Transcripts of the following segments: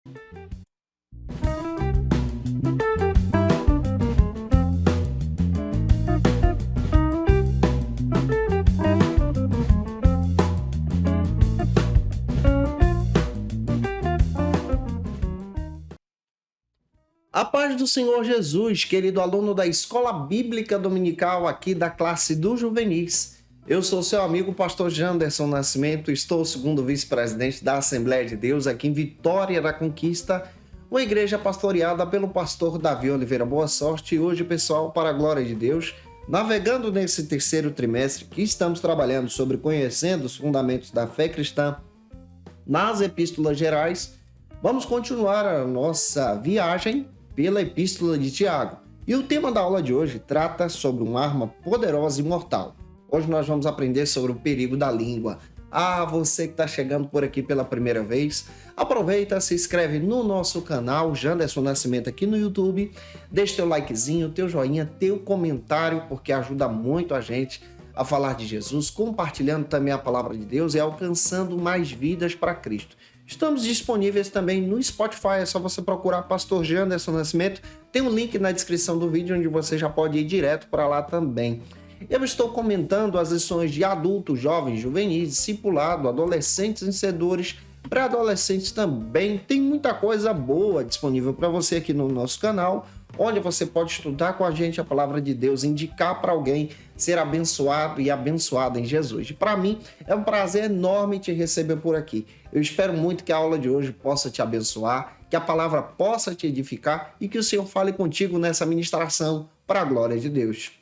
A paz do Senhor Jesus, querido aluno da Escola Bíblica Dominical aqui da classe do Juvenis. Eu sou seu amigo pastor Janderson Nascimento, estou segundo vice-presidente da Assembleia de Deus aqui em Vitória da Conquista, uma igreja pastoreada pelo pastor Davi Oliveira Boa Sorte. E hoje, pessoal, para a glória de Deus, navegando nesse terceiro trimestre que estamos trabalhando sobre conhecendo os fundamentos da fé cristã nas epístolas gerais, vamos continuar a nossa viagem pela Epístola de Tiago. E o tema da aula de hoje trata sobre uma arma poderosa e mortal. Hoje nós vamos aprender sobre o perigo da língua. Você que está chegando por aqui pela primeira vez, aproveita, se inscreve no nosso canal Janderson Nascimento aqui no YouTube, deixa teu likezinho, teu joinha, teu comentário, porque ajuda muito a gente a falar de Jesus, compartilhando também a palavra de Deus e alcançando mais vidas para Cristo. Estamos disponíveis também no Spotify, é só você procurar Pastor Janderson Nascimento. Tem um link na descrição do vídeo onde você já pode ir direto para lá também. Eu estou comentando as lições de adultos, jovens, juvenis, discipulado, adolescentes vencedores, pré-adolescentes também. Tem muita coisa boa disponível para você aqui no nosso canal, onde você pode estudar com a gente a palavra de Deus, indicar para alguém ser abençoado e abençoada em Jesus. E para mim é um prazer enorme te receber por aqui. Eu espero muito que a aula de hoje possa te abençoar, que a palavra possa te edificar e que o Senhor fale contigo nessa ministração para a glória de Deus.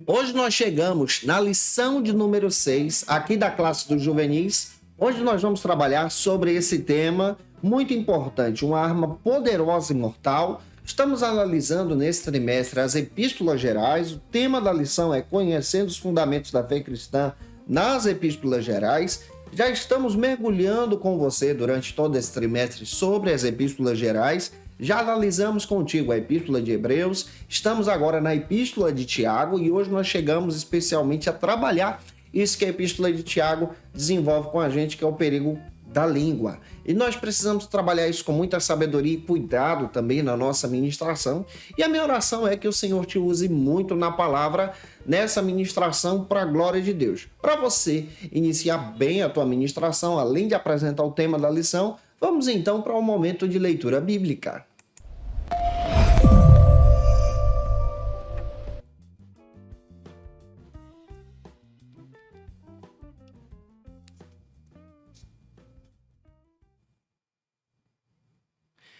Hoje nós chegamos na lição de número 6, aqui da classe dos juvenis, onde nós vamos trabalhar sobre esse tema muito importante, uma arma poderosa e mortal. Estamos analisando nesse trimestre as epístolas gerais. O tema da lição é conhecendo os fundamentos da fé cristã nas epístolas gerais. Já estamos mergulhando com você durante todo esse trimestre sobre as epístolas gerais. Já analisamos contigo a Epístola de Hebreus, estamos agora na Epístola de Tiago e hoje nós chegamos especialmente a trabalhar isso que a Epístola de Tiago desenvolve com a gente, que é o perigo da língua. E nós precisamos trabalhar isso com muita sabedoria e cuidado também na nossa ministração. E a minha oração é que o Senhor te use muito na palavra nessa ministração para a glória de Deus. Para você iniciar bem a tua ministração, além de apresentar o tema da lição, vamos então para um momento de leitura bíblica.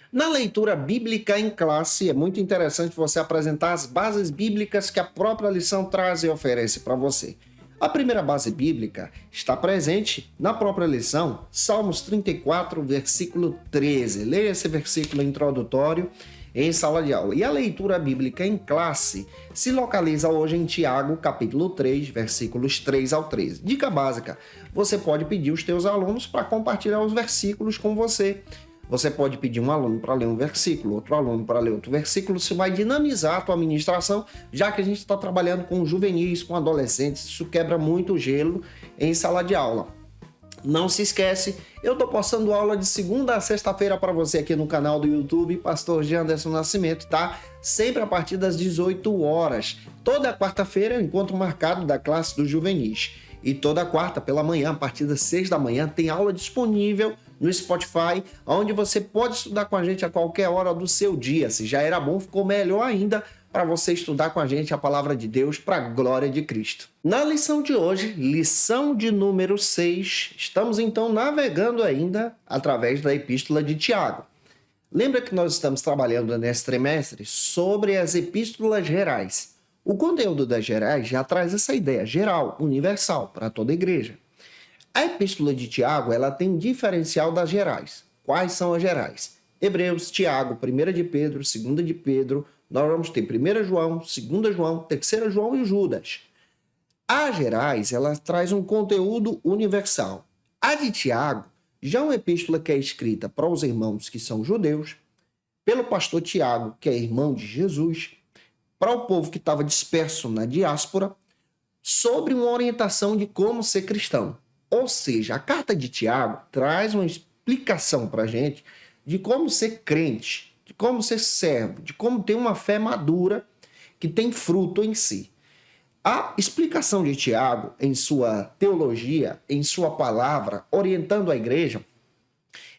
Na leitura bíblica em classe, é muito interessante você apresentar as bases bíblicas que a própria lição traz e oferece para você. A primeira base bíblica está presente na própria lição, Salmos 34, versículo 13. Leia esse versículo introdutório em sala de aula. E a leitura bíblica em classe se localiza hoje em Tiago, capítulo 3, versículos 3 ao 13. Dica básica: você pode pedir os teus alunos para compartilhar os versículos com você. Você pode pedir um aluno para ler um versículo, outro aluno para ler outro versículo. Isso vai dinamizar a tua ministração, já que a gente está trabalhando com juvenis, com adolescentes. Isso quebra muito o gelo em sala de aula. Não se esquece, eu estou postando aula de segunda a sexta-feira para você aqui no canal do YouTube, Pastor Janderson Nascimento, tá? Sempre a partir das 18 horas. Toda quarta-feira é o encontro marcado da classe dos juvenis. E toda quarta pela manhã, a partir das 6 da manhã, tem aula disponível no Spotify, onde você pode estudar com a gente a qualquer hora do seu dia. Se já era bom, ficou melhor ainda para você estudar com a gente a palavra de Deus para a glória de Cristo. Na lição de hoje, lição de número 6, estamos então navegando ainda através da Epístola de Tiago. Lembra que nós estamos trabalhando nesse trimestre sobre as epístolas gerais. O conteúdo das gerais já traz essa ideia geral, universal, para toda a igreja. A Epístola de Tiago, ela tem um diferencial das gerais. Quais são as gerais? Hebreus, Tiago, 1 de Pedro, 2 de Pedro, nós vamos ter 1 João, 2 João, 3 João e Judas. A Gerais, ela traz um conteúdo universal. A de Tiago já é uma epístola que é escrita para os irmãos que são judeus, pelo pastor Tiago, que é irmão de Jesus, para o povo que estava disperso na diáspora, sobre uma orientação de como ser cristão. Ou seja, a carta de Tiago traz uma explicação para a gente de como ser crente, de como ser servo, de como ter uma fé madura que tem fruto em si. A explicação de Tiago, em sua teologia, em sua palavra, orientando a igreja,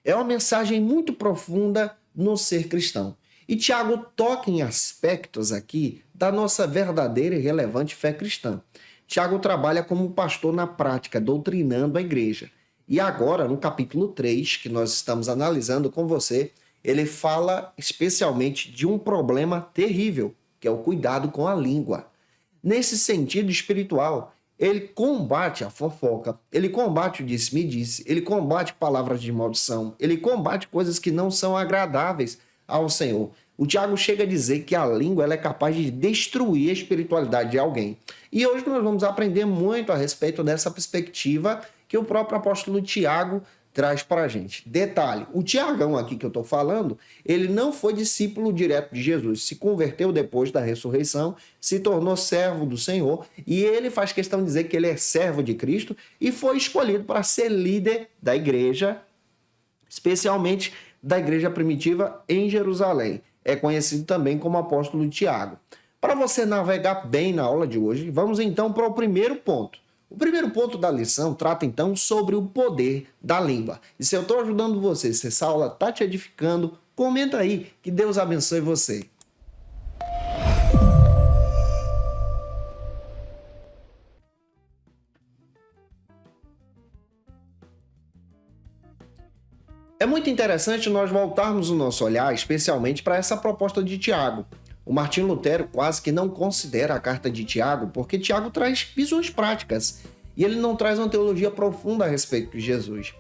é uma mensagem muito profunda no ser cristão. E Tiago toca em aspectos aqui da nossa verdadeira e relevante fé cristã. Tiago trabalha como pastor na prática, doutrinando a igreja. E agora, no capítulo 3, que nós estamos analisando com você, ele fala especialmente de um problema terrível, que é o cuidado com a língua. Nesse sentido espiritual, ele combate a fofoca, ele combate o disse-me-disse, ele combate palavras de maldição, ele combate coisas que não são agradáveis ao Senhor. O Tiago chega a dizer que a língua ela é capaz de destruir a espiritualidade de alguém. E hoje nós vamos aprender muito a respeito dessa perspectiva que o próprio apóstolo Tiago traz para a gente. Detalhe, o Tiagão aqui que eu estou falando, ele não foi discípulo direto de Jesus, se converteu depois da ressurreição, se tornou servo do Senhor, e ele faz questão de dizer que ele é servo de Cristo e foi escolhido para ser líder da igreja, especialmente da igreja primitiva em Jerusalém. É conhecido também como apóstolo Tiago. Para você navegar bem na aula de hoje, vamos então para o primeiro ponto. O primeiro ponto da lição trata então sobre o poder da língua. E se eu estou ajudando você, se essa aula está te edificando, comenta aí, que Deus abençoe você. É muito interessante nós voltarmos o nosso olhar especialmente para essa proposta de Tiago. O Martinho Lutero quase que não considera a carta de Tiago porque Tiago traz visões práticas e ele não traz uma teologia profunda a respeito de Jesus.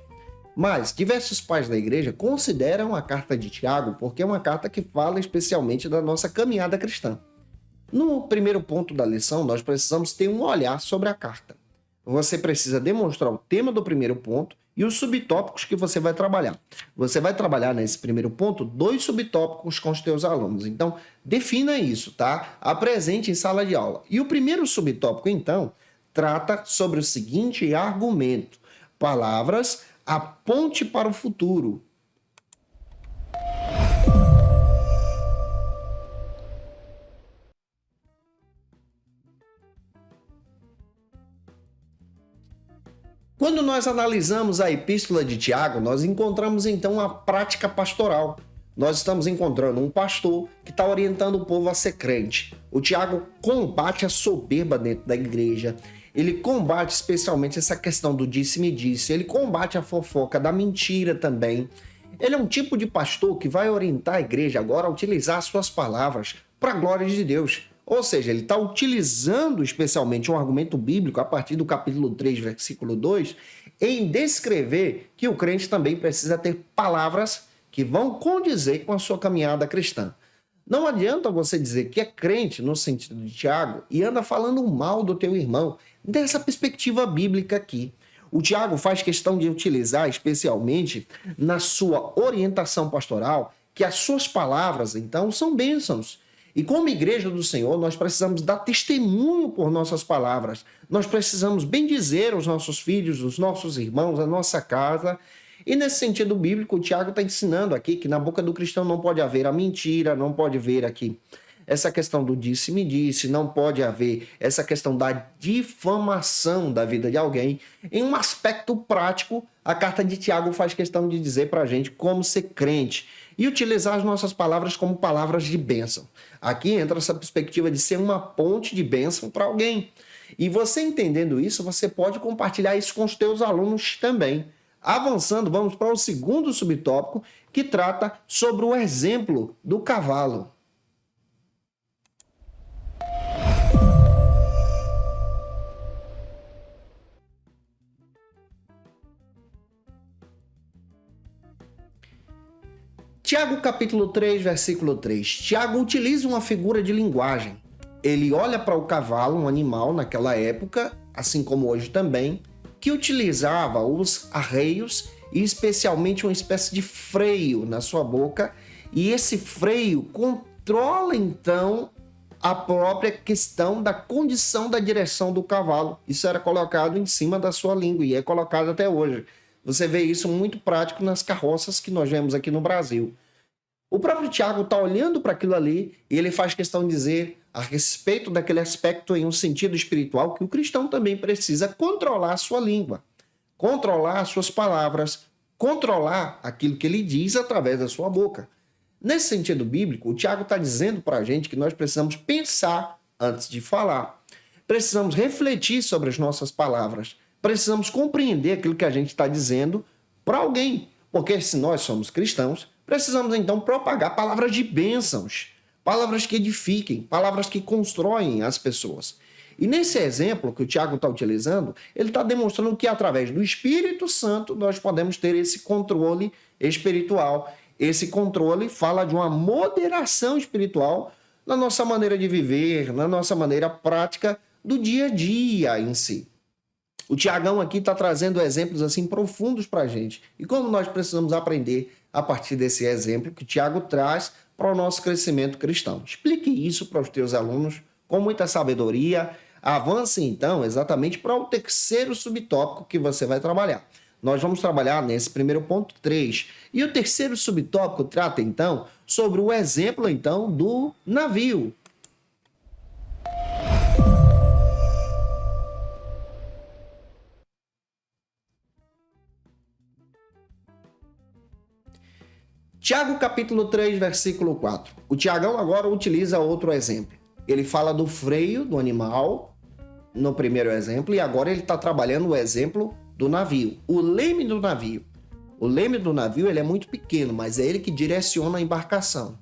Mas diversos pais da igreja consideram a carta de Tiago porque é uma carta que fala especialmente da nossa caminhada cristã. No primeiro ponto da lição, nós precisamos ter um olhar sobre a carta. Você precisa demonstrar o tema do primeiro ponto e os subtópicos que você vai trabalhar. Você vai trabalhar nesse primeiro ponto 2 subtópicos com os teus alunos. Então, defina isso, tá? Apresente em sala de aula. E o primeiro subtópico, então, trata sobre o seguinte argumento: palavras, a ponte para o futuro. Quando nós analisamos a epístola de Tiago, nós encontramos então a prática pastoral. Nós estamos encontrando um pastor que está orientando o povo a ser crente. O Tiago combate a soberba dentro da igreja. Ele combate especialmente essa questão do disse-me-disse. Ele combate a fofoca, da mentira também. Ele é um tipo de pastor que vai orientar a igreja agora a utilizar suas palavras para a glória de Deus. Ou seja, ele está utilizando especialmente um argumento bíblico a partir do capítulo 3, versículo 2, em descrever que o crente também precisa ter palavras que vão condizer com a sua caminhada cristã. Não adianta você dizer que é crente no sentido de Tiago e anda falando mal do teu irmão dessa perspectiva bíblica aqui. O Tiago faz questão de utilizar especialmente na sua orientação pastoral que as suas palavras, então, são bênçãos. E como igreja do Senhor, nós precisamos dar testemunho por nossas palavras. Nós precisamos bendizer os nossos filhos, os nossos irmãos, a nossa casa. E nesse sentido bíblico, o Tiago está ensinando aqui que na boca do cristão não pode haver a mentira, não pode haver aqui essa questão do disse-me-disse, não pode haver essa questão da difamação da vida de alguém. Em um aspecto prático, a carta de Tiago faz questão de dizer para a gente como ser crente e utilizar as nossas palavras como palavras de bênção. Aqui entra essa perspectiva de ser uma ponte de bênção para alguém. E você entendendo isso, você pode compartilhar isso com os teus alunos também. Avançando, vamos para o segundo subtópico, que trata sobre o exemplo do cavalo. Tiago capítulo 3, versículo 3. Tiago utiliza uma figura de linguagem. Ele olha para o cavalo, um animal naquela época, assim como hoje também, que utilizava os arreios e especialmente uma espécie de freio na sua boca, e esse freio controla então a própria questão da condição da direção do cavalo. Isso era colocado em cima da sua língua e é colocado até hoje. Você vê isso muito prático nas carroças que nós vemos aqui no Brasil. O próprio Tiago está olhando para aquilo ali e ele faz questão de dizer a respeito daquele aspecto em um sentido espiritual que o cristão também precisa controlar a sua língua, controlar as suas palavras, controlar aquilo que ele diz através da sua boca. Nesse sentido bíblico, o Tiago está dizendo para a gente que nós precisamos pensar antes de falar. Precisamos refletir sobre as nossas palavras. Precisamos compreender aquilo que a gente está dizendo para alguém. Porque se nós somos cristãos, precisamos então propagar palavras de bênçãos, palavras que edifiquem, palavras que constroem as pessoas. E nesse exemplo que o Tiago está utilizando, ele está demonstrando que através do Espírito Santo nós podemos ter esse controle espiritual. Esse controle fala de uma moderação espiritual na nossa maneira de viver, na nossa maneira prática do dia a dia em si. O Tiagão aqui está trazendo exemplos assim profundos para a gente. E como nós precisamos aprender a partir desse exemplo que o Tiago traz para o nosso crescimento cristão. Explique isso para os teus alunos com muita sabedoria. Avance então exatamente para o terceiro subtópico que você vai trabalhar. Nós vamos trabalhar nesse primeiro ponto 3. E o terceiro subtópico trata, então, sobre o exemplo, então, do navio. Tiago, capítulo 3, versículo 4. O Tiagão agora utiliza outro exemplo. Ele fala do freio do animal, no primeiro exemplo, e agora ele está trabalhando o exemplo do navio, o leme do navio. O leme do navio ele é muito pequeno, mas é ele que direciona a embarcação.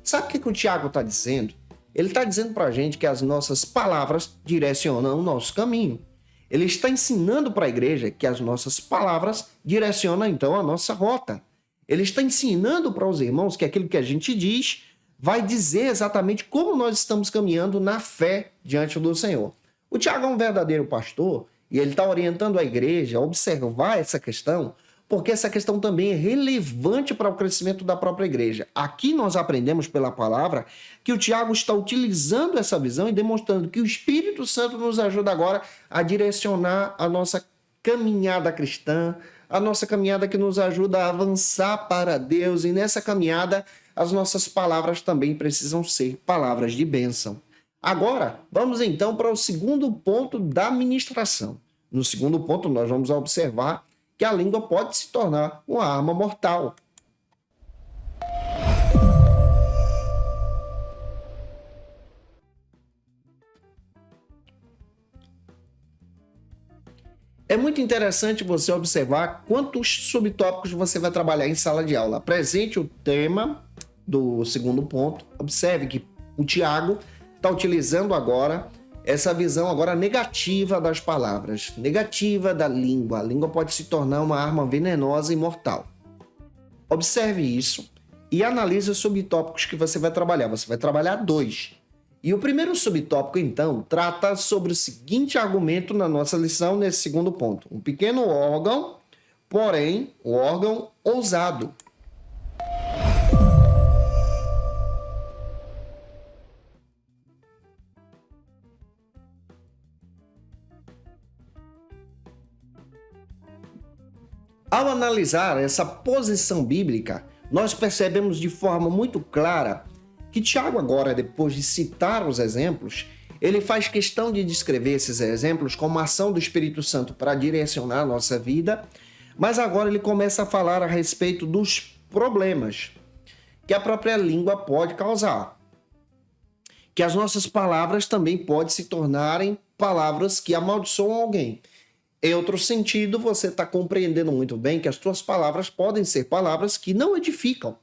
Sabe o que o Tiago está dizendo? Ele está dizendo para a gente que as nossas palavras direcionam o nosso caminho. Ele está ensinando para a igreja que as nossas palavras direcionam então a nossa rota. Ele está ensinando para os irmãos que aquilo que a gente diz vai dizer exatamente como nós estamos caminhando na fé diante do Senhor. O Tiago é um verdadeiro pastor e ele está orientando a igreja a observar essa questão, porque essa questão também é relevante para o crescimento da própria igreja. Aqui nós aprendemos pela palavra que o Tiago está utilizando essa visão e demonstrando que o Espírito Santo nos ajuda agora a direcionar a nossa caminhada cristã, a nossa caminhada que nos ajuda a avançar para Deus, e nessa caminhada as nossas palavras também precisam ser palavras de bênção. Agora, vamos então para o segundo ponto da ministração. No segundo ponto, nós vamos observar que a língua pode se tornar uma arma mortal. É muito interessante você observar quantos subtópicos você vai trabalhar em sala de aula. Apresente o tema do segundo ponto. Observe que o Tiago está utilizando agora essa visão agora negativa das palavras, negativa da língua. A língua pode se tornar uma arma venenosa e mortal. Observe isso e analise os subtópicos que você vai trabalhar. Você vai trabalhar 2. E o primeiro subtópico, então, trata sobre o seguinte argumento na nossa lição, nesse segundo ponto. Um pequeno órgão, porém, um órgão ousado. Ao analisar essa posição bíblica, nós percebemos de forma muito clara que Tiago agora, depois de citar os exemplos, ele faz questão de descrever esses exemplos como ação do Espírito Santo para direcionar a nossa vida, mas agora ele começa a falar a respeito dos problemas que a própria língua pode causar. Que as nossas palavras também podem se tornarem palavras que amaldiçoam alguém. Em outro sentido, você está compreendendo muito bem que as suas palavras podem ser palavras que não edificam.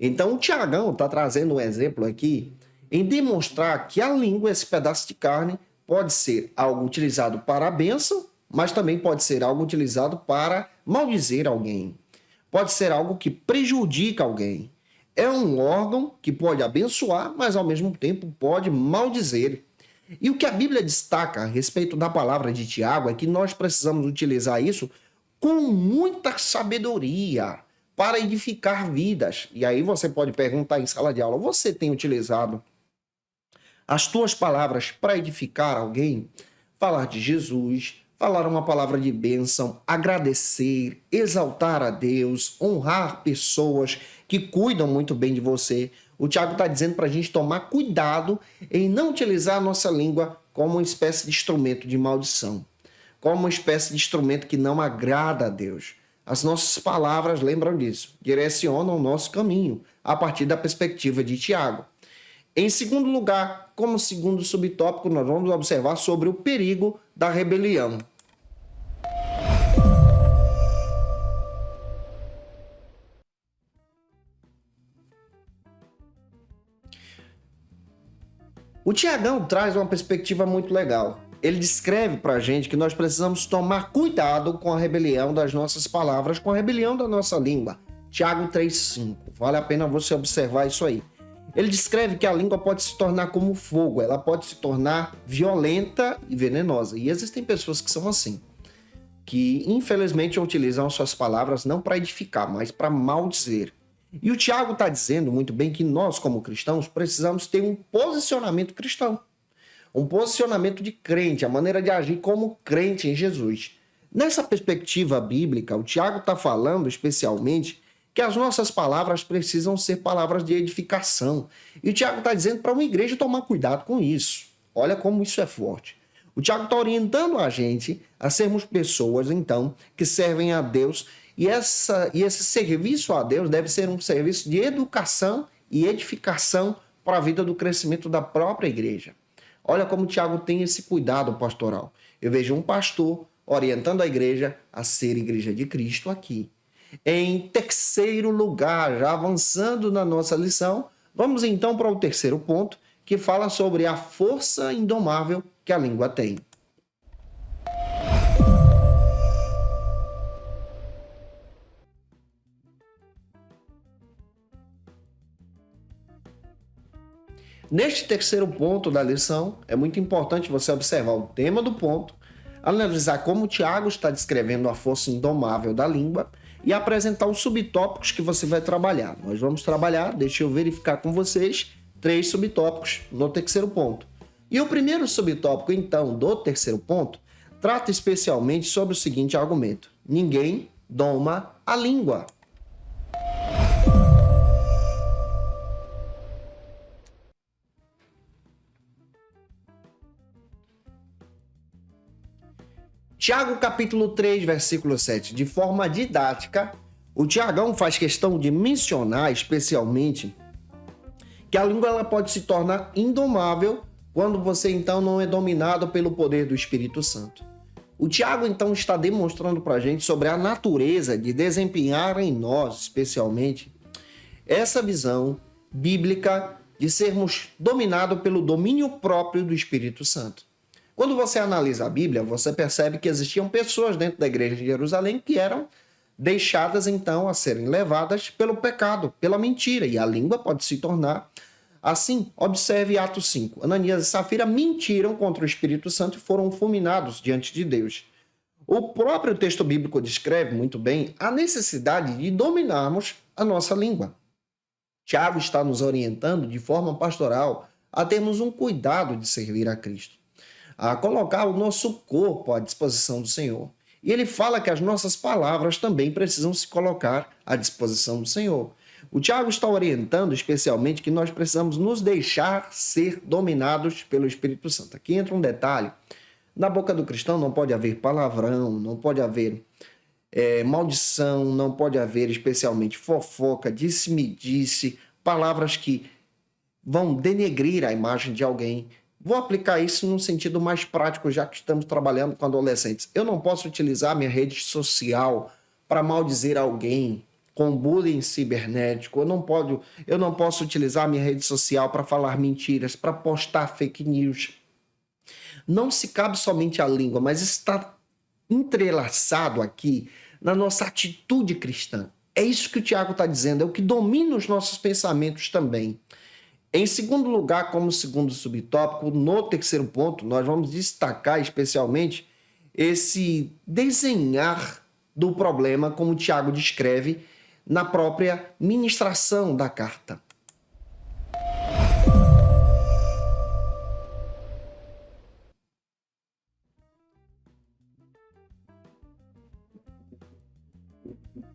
Então, o Tiagão está trazendo um exemplo aqui em demonstrar que a língua, esse pedaço de carne, pode ser algo utilizado para a bênção, mas também pode ser algo utilizado para maldizer alguém. Pode ser algo que prejudica alguém. é um órgão que pode abençoar, mas ao mesmo tempo pode maldizer. E o que a Bíblia destaca a respeito da palavra de Tiago é que nós precisamos utilizar isso com muita sabedoria para edificar vidas. E aí você pode perguntar em sala de aula: você tem utilizado as tuas palavras para edificar alguém? Falar de Jesus, falar uma palavra de bênção, agradecer, exaltar a Deus, honrar pessoas que cuidam muito bem de você. O Tiago está dizendo para a gente tomar cuidado em não utilizar a nossa língua como uma espécie de instrumento de maldição, como uma espécie de instrumento que não agrada a Deus. As nossas palavras, lembram disso, direcionam o nosso caminho a partir da perspectiva de Tiago. Em segundo lugar, como segundo subtópico, nós vamos observar sobre o perigo da rebelião. O Tiagão traz uma perspectiva muito legal. Ele descreve para a gente que nós precisamos tomar cuidado com a rebelião das nossas palavras, com a rebelião da nossa língua. Tiago 3,5. Vale a pena você observar isso aí. Ele descreve que a língua pode se tornar como fogo, ela pode se tornar violenta e venenosa. E existem pessoas que são assim, que infelizmente utilizam suas palavras não para edificar, mas para maldizer. E o Tiago está dizendo muito bem que nós, como cristãos, precisamos ter um posicionamento cristão, um posicionamento de crente, a maneira de agir como crente em Jesus. Nessa perspectiva bíblica, o Tiago está falando especialmente que as nossas palavras precisam ser palavras de edificação. E o Tiago está dizendo para uma igreja tomar cuidado com isso. Olha como isso é forte. O Tiago está orientando a gente a sermos pessoas, então, que servem a Deus. E esse serviço a Deus deve ser um serviço de educação e edificação para a vida do crescimento da própria igreja. Olha como o Tiago tem esse cuidado pastoral. Eu vejo um pastor orientando a igreja a ser igreja de Cristo aqui. Em terceiro lugar, já avançando na nossa lição, vamos então para o terceiro ponto, que fala sobre a força indomável que a língua tem. Neste terceiro ponto da lição, é muito importante você observar o tema do ponto, analisar como o Tiago está descrevendo a força indomável da língua e apresentar os subtópicos que você vai trabalhar. Nós vamos trabalhar, deixa eu verificar com vocês, 3 subtópicos no terceiro ponto. E o primeiro subtópico, então, do terceiro ponto, trata especialmente sobre o seguinte argumento: ninguém doma a língua. Tiago capítulo 3, versículo 7. De forma didática, o Tiagão faz questão de mencionar especialmente que a língua ela pode se tornar indomável quando você então não é dominado pelo poder do Espírito Santo. O Tiago então está demonstrando para a gente sobre a natureza de desempenhar em nós, especialmente, essa visão bíblica de sermos dominados pelo domínio próprio do Espírito Santo. Quando você analisa a Bíblia, você percebe que existiam pessoas dentro da igreja de Jerusalém que eram deixadas então a serem levadas pelo pecado, pela mentira, e a língua pode se tornar assim. Observe Atos 5. Ananias e Safira mentiram contra o Espírito Santo e foram fulminados diante de Deus. O próprio texto bíblico descreve muito bem a necessidade de dominarmos a nossa língua. Tiago está nos orientando de forma pastoral a termos um cuidado de servir a Cristo, a colocar o nosso corpo à disposição do Senhor. E ele fala que as nossas palavras também precisam se colocar à disposição do Senhor. O Tiago está orientando especialmente que nós precisamos nos deixar ser dominados pelo Espírito Santo. Aqui entra um detalhe: na boca do cristão não pode haver palavrão, não pode haver maldição, não pode haver especialmente fofoca, disse-me-disse, palavras que vão denegrir a imagem de alguém. Vou aplicar isso num sentido mais prático, já que estamos trabalhando com adolescentes. Eu não posso utilizar minha rede social para maldizer alguém com bullying cibernético. Eu não posso utilizar minha rede social para falar mentiras, para postar fake news. Não se cabe somente à língua, mas está entrelaçado aqui na nossa atitude cristã. É isso que o Tiago está dizendo, é o que domina os nossos pensamentos também. Em segundo lugar, como segundo subtópico, no terceiro ponto, nós vamos destacar especialmente esse desenhar do problema, como o Tiago descreve na própria ministração da carta.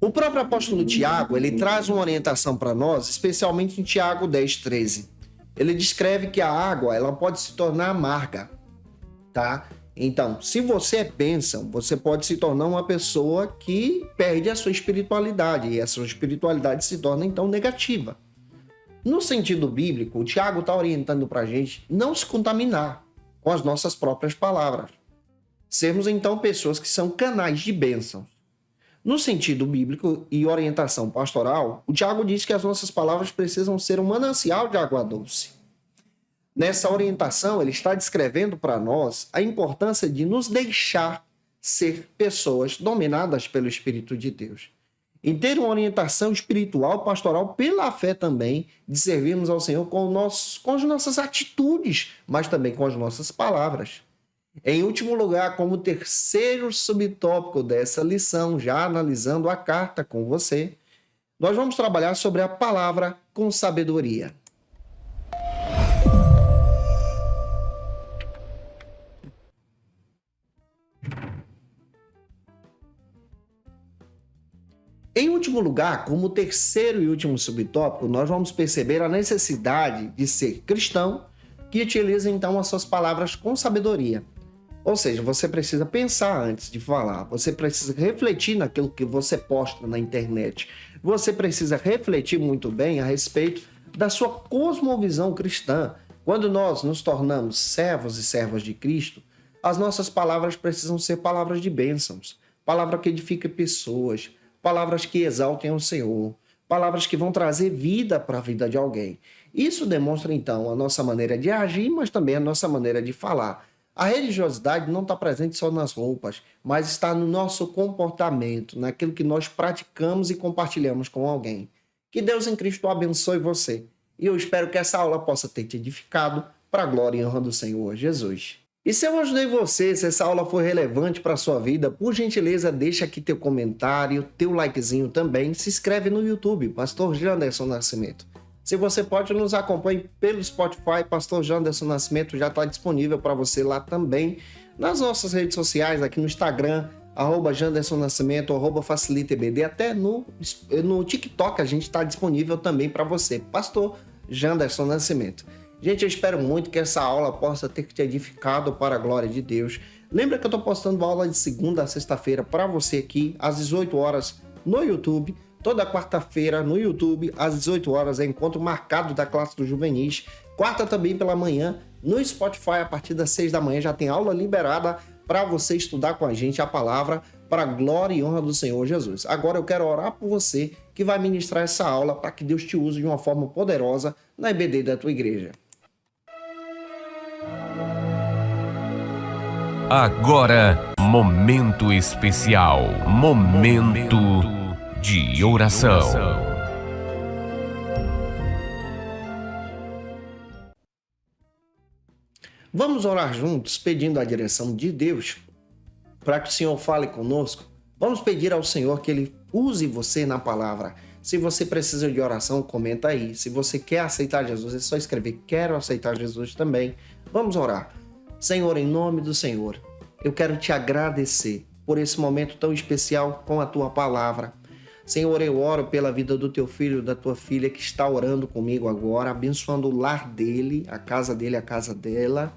O próprio apóstolo Tiago, ele traz uma orientação para nós, especialmente em Tiago 10:13. Ele descreve que a água, ela pode se tornar amarga, tá? Então, se você é bênção, você pode se tornar uma pessoa que perde a sua espiritualidade, e a sua espiritualidade se torna, então, negativa. No sentido bíblico, o Tiago está orientando para a gente não se contaminar com as nossas próprias palavras. Sermos, então, pessoas que são canais de bênção. No sentido bíblico e orientação pastoral, o Tiago diz que as nossas palavras precisam ser um manancial de água doce. Nessa orientação, ele está descrevendo para nós a importância de nos deixar ser pessoas dominadas pelo Espírito de Deus. Em ter uma orientação espiritual, pastoral, pela fé também, de servirmos ao Senhor com as nossas atitudes, mas também com as nossas palavras. Em último lugar, como terceiro subtópico dessa lição, já analisando a carta com você, nós vamos trabalhar sobre a palavra com sabedoria. Em último lugar, como terceiro e último subtópico, nós vamos perceber a necessidade de ser cristão que utiliza então as suas palavras com sabedoria. Ou seja, você precisa pensar antes de falar, você precisa refletir naquilo que você posta na internet, você precisa refletir muito bem a respeito da sua cosmovisão cristã. Quando nós nos tornamos servos e servas de Cristo, as nossas palavras precisam ser palavras de bênçãos, palavras que edificam pessoas, palavras que exaltem o Senhor, palavras que vão trazer vida para a vida de alguém. Isso demonstra então a nossa maneira de agir, mas também a nossa maneira de falar. A religiosidade não está presente só nas roupas, mas está no nosso comportamento, naquilo que nós praticamos e compartilhamos com alguém. Que Deus em Cristo abençoe você. E eu espero que essa aula possa ter te edificado para a glória e honra do Senhor Jesus. E se eu ajudei você, se essa aula foi relevante para a sua vida, por gentileza, deixa aqui teu comentário, teu likezinho também, se inscreve no YouTube, Pastor Janderson Nascimento. Se você pode, nos acompanhe pelo Spotify, Pastor Janderson Nascimento já está disponível para você lá também, nas nossas redes sociais, aqui no Instagram, @Janderson Nascimento, @FacilitaEBD, até no TikTok a gente está disponível também para você, Pastor Janderson Nascimento. Gente, eu espero muito que essa aula possa ter te edificado para a glória de Deus. Lembra que eu estou postando aula de segunda a sexta-feira para você aqui, às 18 horas no YouTube. Toda quarta-feira no YouTube, às 18 horas, é encontro marcado da classe do Juvenis. Quarta também pela manhã, no Spotify, a partir das 6 da manhã, já tem aula liberada para você estudar com a gente a palavra para a glória e honra do Senhor Jesus. Agora eu quero orar por você que vai ministrar essa aula para que Deus te use de uma forma poderosa na EBD da tua igreja. Agora, momento especial, momento de oração. Vamos orar juntos, pedindo a direção de Deus, para que o Senhor fale conosco. Vamos pedir ao Senhor que Ele use você na palavra. Se você precisa de oração, comenta aí. Se você quer aceitar Jesus, é só escrever "Quero aceitar Jesus" também. Vamos orar. Senhor, em nome do Senhor, eu quero te agradecer por esse momento tão especial com a tua palavra. Senhor, eu oro pela vida do teu filho, da tua filha que está orando comigo agora, abençoando o lar dele, a casa dela.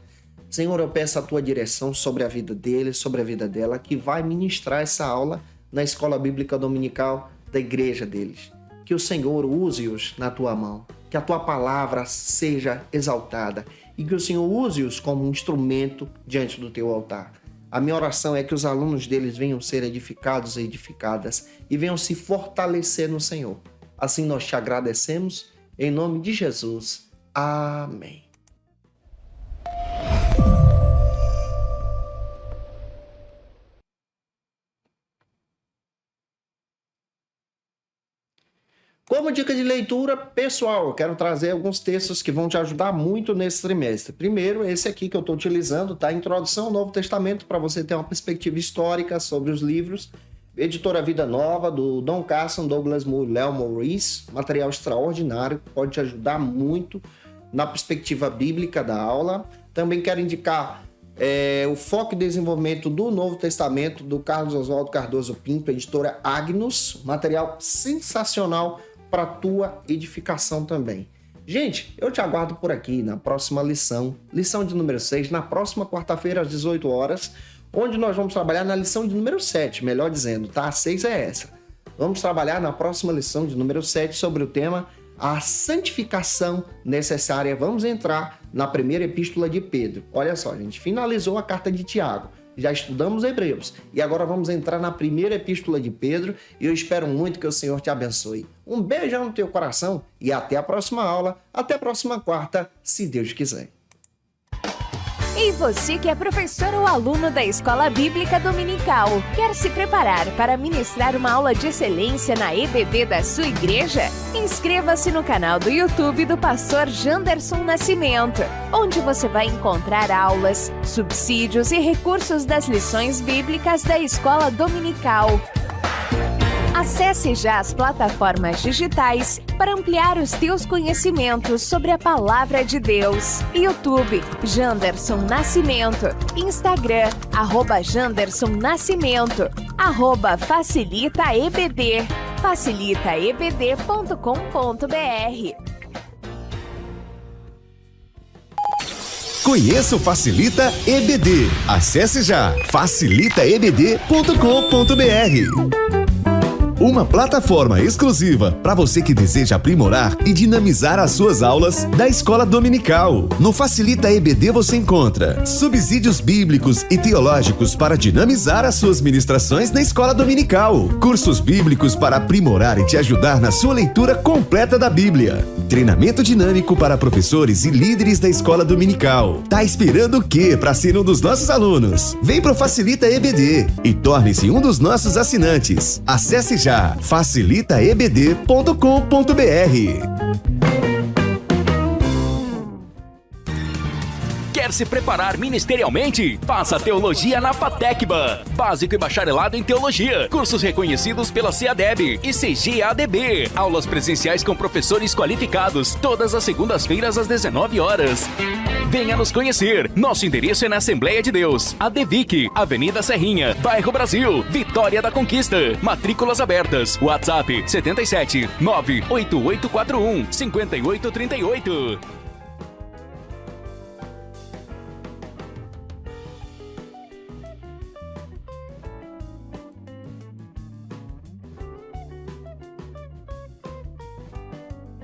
Senhor, eu peço a tua direção sobre a vida dele, sobre a vida dela, que vai ministrar essa aula na escola bíblica dominical da igreja deles. Que o Senhor use-os na tua mão, que a tua palavra seja exaltada e que o Senhor use-os como um instrumento diante do teu altar. A minha oração é que os alunos deles venham ser edificados e edificadas e venham se fortalecer no Senhor. Assim nós te agradecemos, em nome de Jesus. Amém. Como dica de leitura pessoal, eu quero trazer alguns textos que vão te ajudar muito nesse trimestre. Primeiro, esse aqui que eu estou utilizando, tá? Introdução ao Novo Testamento, para você ter uma perspectiva histórica sobre os livros. Editora Vida Nova, do Don Carson, Douglas Moore, Léo Maurice. Material extraordinário, pode te ajudar muito na perspectiva bíblica da aula. Também quero indicar o Foco e Desenvolvimento do Novo Testamento, do Carlos Oswaldo Cardoso Pinto, editora Agnus. Material sensacional para a tua edificação também. Gente, eu te aguardo por aqui na próxima lição de número 6, na próxima quarta-feira às 18 horas, onde nós vamos trabalhar na lição de número 7, melhor dizendo, tá? A 6 é essa. Vamos trabalhar na próxima lição de número 7 sobre o tema a santificação necessária. Vamos entrar na primeira epístola de Pedro. Olha só, a gente finalizou a carta de Tiago. Já estudamos Hebreus e agora vamos entrar na primeira epístola de Pedro e eu espero muito que o Senhor te abençoe. Um beijão no teu coração e até a próxima aula, até a próxima quarta, se Deus quiser. E você que é professor ou aluno da Escola Bíblica Dominical, quer se preparar para ministrar uma aula de excelência na EBD da sua igreja? Inscreva-se no canal do YouTube do pastor Janderson Nascimento, onde você vai encontrar aulas, subsídios e recursos das lições bíblicas da Escola Dominical. Acesse já as plataformas digitais para ampliar os teus conhecimentos sobre a Palavra de Deus. YouTube, Janderson Nascimento. Instagram, @Janderson Nascimento. @FacilitaEBD. facilitaebd.com.br. Conheça o Facilita EBD. Acesse já facilitaebd.com.br. Uma plataforma exclusiva para você que deseja aprimorar e dinamizar as suas aulas da Escola Dominical. No Facilita EBD você encontra subsídios bíblicos e teológicos para dinamizar as suas ministrações na Escola Dominical, cursos bíblicos para aprimorar e te ajudar na sua leitura completa da Bíblia, treinamento dinâmico para professores e líderes da Escola Dominical. Tá esperando o quê para ser um dos nossos alunos? Vem pro Facilita EBD e torne-se um dos nossos assinantes. Acesse já facilitaebd.com.br. Quer se preparar ministerialmente? Faça Teologia na FATECBA. Básico e bacharelado em Teologia. Cursos reconhecidos pela CEADEB e CGADB. Aulas presenciais com professores qualificados. Todas as segundas-feiras às 19 horas. Venha nos conhecer. Nosso endereço é na Assembleia de Deus. ADVIC, Avenida Serrinha, Bairro Brasil, Vitória da Conquista. Matrículas abertas. WhatsApp 77 98841 5838.